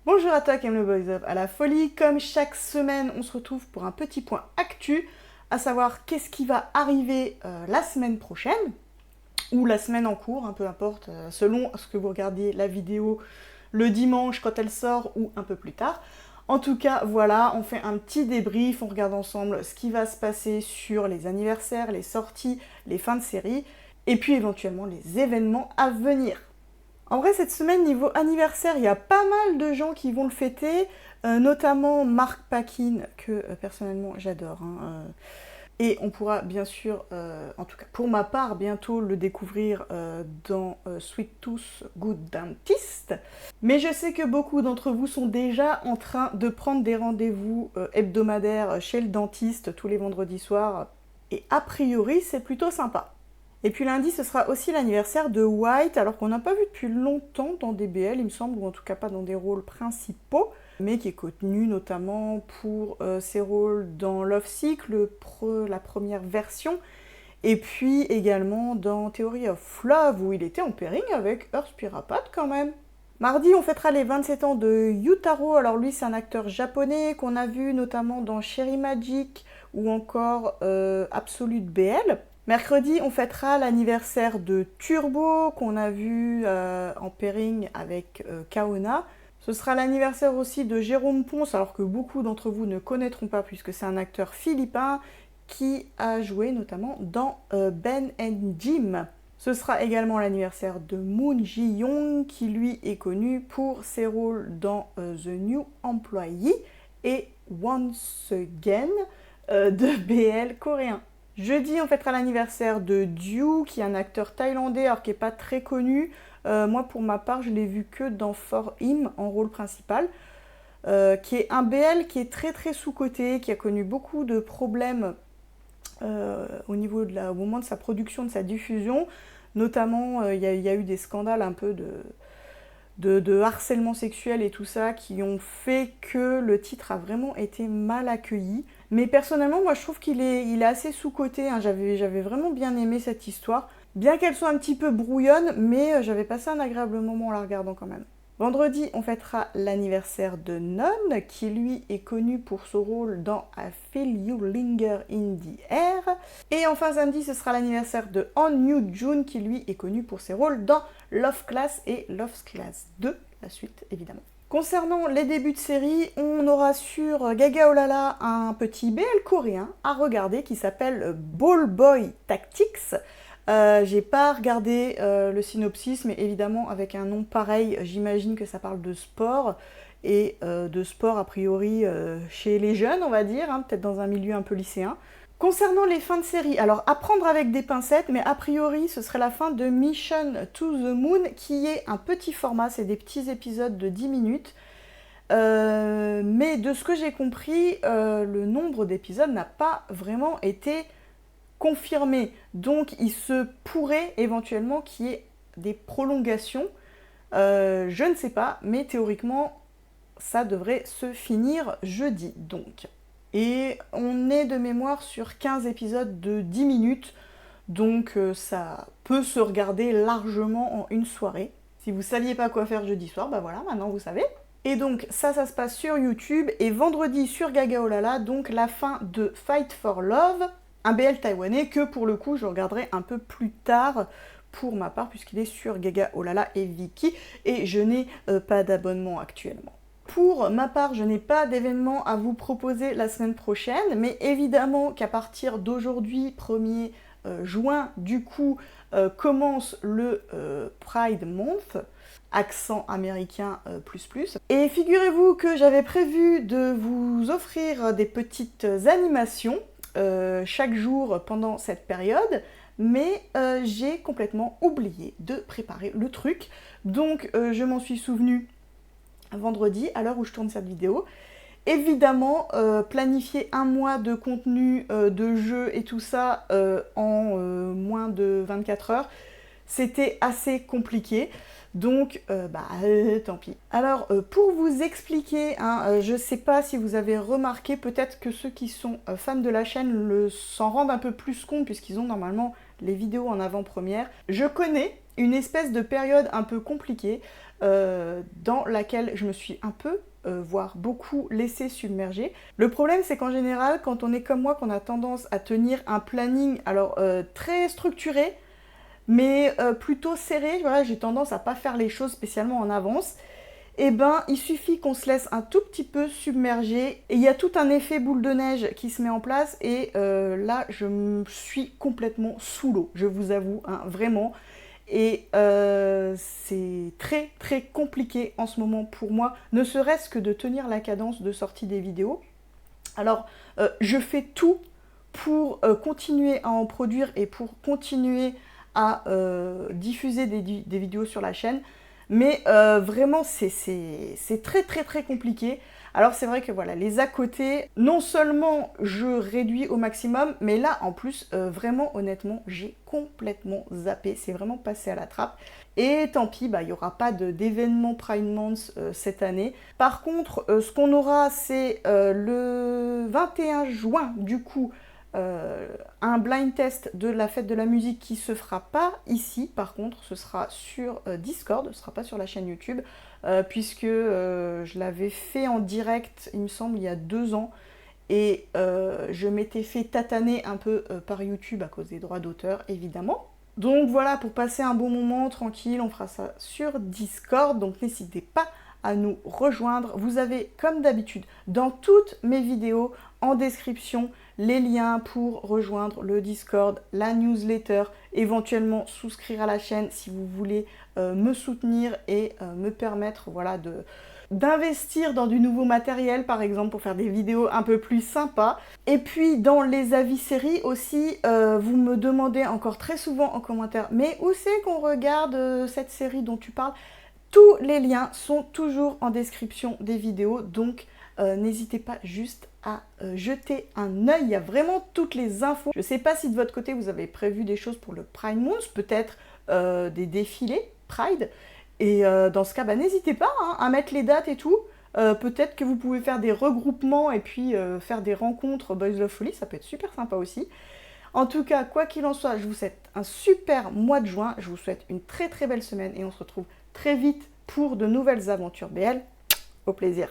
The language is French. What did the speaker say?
Bonjour à toi qui aime le boys up à la folie. Comme chaque semaine, on se retrouve pour un petit point actu, à savoir qu'est-ce qui va arriver la semaine prochaine, ou la semaine en cours, peu importe, selon ce que vous regardiez la vidéo le dimanche quand elle sort ou un peu plus tard. En tout cas, voilà, on fait un petit débrief, on regarde ensemble ce qui va se passer sur les anniversaires, les sorties, les fins de série, et puis éventuellement les événements à venir. En vrai, cette semaine, niveau anniversaire, il y a pas mal de gens qui vont le fêter, notamment Mark Paquin, que personnellement j'adore. Et on pourra bien sûr, en tout cas pour ma part, bientôt le découvrir dans Sweet Tooth Good Dentist. Mais je sais que beaucoup d'entre vous sont déjà en train de prendre des rendez-vous hebdomadaires chez le dentiste tous les vendredis soirs. Et a priori, c'est plutôt sympa. Et puis lundi, ce sera aussi l'anniversaire de White, alors qu'on n'a pas vu depuis longtemps dans DBL, il me semble, ou en tout cas pas dans des rôles principaux, mais qui est connu notamment pour ses rôles dans Love Sick, la première version, et puis également dans Theory of Love, où il était en pairing avec Earth Pirapat quand même. Mardi, on fêtera les 27 ans de Yutaro. Alors lui, c'est un acteur japonais qu'on a vu notamment dans Cherry Magic ou encore Absolute BL. Mercredi, on fêtera l'anniversaire de Turbo, qu'on a vu en pairing avec Kaona. Ce sera l'anniversaire aussi de Jérôme Ponce, alors que beaucoup d'entre vous ne connaîtront pas, puisque c'est un acteur philippin qui a joué notamment dans Ben and Jim. Ce sera également l'anniversaire de Moon Ji-young, qui lui est connu pour ses rôles dans The New Employee et Once Again de BL coréen. Jeudi, on fêtera l'anniversaire de Dew, qui est un acteur thaïlandais, alors qui n'est pas très connu. Moi, pour ma part, je l'ai vu que dans For Him, en rôle principal, qui est un BL qui est très très sous-coté, qui a connu beaucoup de problèmes au moment de sa production, de sa diffusion. Notamment, il y a eu des scandales un peu de harcèlement sexuel et tout ça qui ont fait que le titre a vraiment été mal accueilli. Mais personnellement, moi je trouve qu'il est assez sous-coté, j'avais vraiment bien aimé cette histoire. Bien qu'elle soit un petit peu brouillonne, mais j'avais passé un agréable moment en la regardant quand même. Vendredi, on fêtera l'anniversaire de Non, qui lui est connu pour son rôle dans I Feel You Linger in the Air. Et enfin samedi, ce sera l'anniversaire de Han Yoo Jun, qui lui est connu pour ses rôles dans Love Class et Love Class 2, la suite évidemment. Concernant les débuts de série, on aura sur Gaga Olala un petit BL coréen à regarder qui s'appelle Ball Boy Tactics. J'ai pas regardé le synopsis, mais évidemment avec un nom pareil, j'imagine que ça parle de sport, et de sport a priori chez les jeunes, on va dire, peut-être dans un milieu un peu lycéen. Concernant les fins de série, alors à prendre avec des pincettes, mais a priori ce serait la fin de Mission to the Moon, qui est un petit format, c'est des petits épisodes de 10 minutes. Mais de ce que j'ai compris, le nombre d'épisodes n'a pas vraiment été confirmé. Donc il se pourrait éventuellement qu'il y ait des prolongations. Je ne sais pas, mais théoriquement, ça devrait se finir jeudi, donc. Et on est de mémoire sur 15 épisodes de 10 minutes, donc ça peut se regarder largement en une soirée. Si vous saviez pas quoi faire jeudi soir, bah voilà, maintenant vous savez. Et donc ça se passe sur YouTube, et vendredi sur Gaga Olala, donc la fin de Fight for Love, un BL taïwanais que pour le coup je regarderai un peu plus tard pour ma part, puisqu'il est sur Gaga Olala et Viki, et je n'ai pas d'abonnement actuellement. Pour ma part, je n'ai pas d'événement à vous proposer la semaine prochaine, mais évidemment qu'à partir d'aujourd'hui, 1er juin, du coup, commence le Pride Month, accent américain plus. Et figurez-vous que j'avais prévu de vous offrir des petites animations chaque jour pendant cette période, mais j'ai complètement oublié de préparer le truc, donc je m'en suis souvenue vendredi, à l'heure où je tourne cette vidéo. Évidemment, planifier un mois de contenu, de jeux et tout ça en moins de 24 heures, c'était assez compliqué. Donc, tant pis. Alors, pour vous expliquer, je sais pas si vous avez remarqué, peut-être que ceux qui sont fans de la chaîne s'en rendent un peu plus compte, puisqu'ils ont normalement les vidéos en avant-première. Je connais une espèce de période un peu compliquée dans laquelle je me suis un peu, voire beaucoup laissée submerger. Le problème, c'est qu'en général, quand on est comme moi, qu'on a tendance à tenir un planning alors très structuré, mais plutôt serré, voilà, j'ai tendance à pas faire les choses spécialement en avance, et ben il suffit qu'on se laisse un tout petit peu submerger et il y a tout un effet boule de neige qui se met en place et là je me suis complètement sous l'eau, je vous avoue, hein, vraiment. Et c'est très très compliqué en ce moment pour moi, ne serait-ce que de tenir la cadence de sortie des vidéos. Alors je fais tout pour continuer à en produire et pour continuer à diffuser des vidéos sur la chaîne. Mais vraiment, c'est très très très compliqué. Alors c'est vrai que voilà, les à côté, non seulement je réduis au maximum, mais là en plus, vraiment honnêtement, j'ai complètement zappé. C'est vraiment passé à la trappe. Et tant pis, bah, il n'y aura pas d'événement Pride Month cette année. Par contre, ce qu'on aura, c'est le 21 juin, du coup, un blind test de la fête de la musique qui se fera pas ici, par contre ce sera sur Discord, ce sera pas sur la chaîne YouTube, puisque je l'avais fait en direct, il me semble, il y a 2 ans, et je m'étais fait tataner un peu par YouTube à cause des droits d'auteur, évidemment. Donc voilà, pour passer un bon moment tranquille, on fera ça sur Discord, donc n'hésitez pas à nous rejoindre. Vous avez, comme d'habitude, dans toutes mes vidéos, en description, les liens pour rejoindre le Discord, la newsletter, éventuellement souscrire à la chaîne si vous voulez me soutenir et me permettre, voilà, d'investir dans du nouveau matériel, par exemple, pour faire des vidéos un peu plus sympas. Et puis, dans les avis séries aussi, vous me demandez encore très souvent en commentaire, mais où c'est qu'on regarde cette série dont tu parles ? Tous les liens sont toujours en description des vidéos, donc n'hésitez pas juste à jeter un œil, il y a vraiment toutes les infos. Je ne sais pas si de votre côté vous avez prévu des choses pour le Pride Month, peut-être des défilés Pride, et dans ce cas, bah, n'hésitez pas hein, à mettre les dates et tout. Peut-être que vous pouvez faire des regroupements et puis faire des rencontres Boys Love Folly, ça peut être super sympa aussi. En tout cas, quoi qu'il en soit, je vous souhaite un super mois de juin, je vous souhaite une très très belle semaine et on se retrouve très vite pour de nouvelles aventures BL. Au plaisir.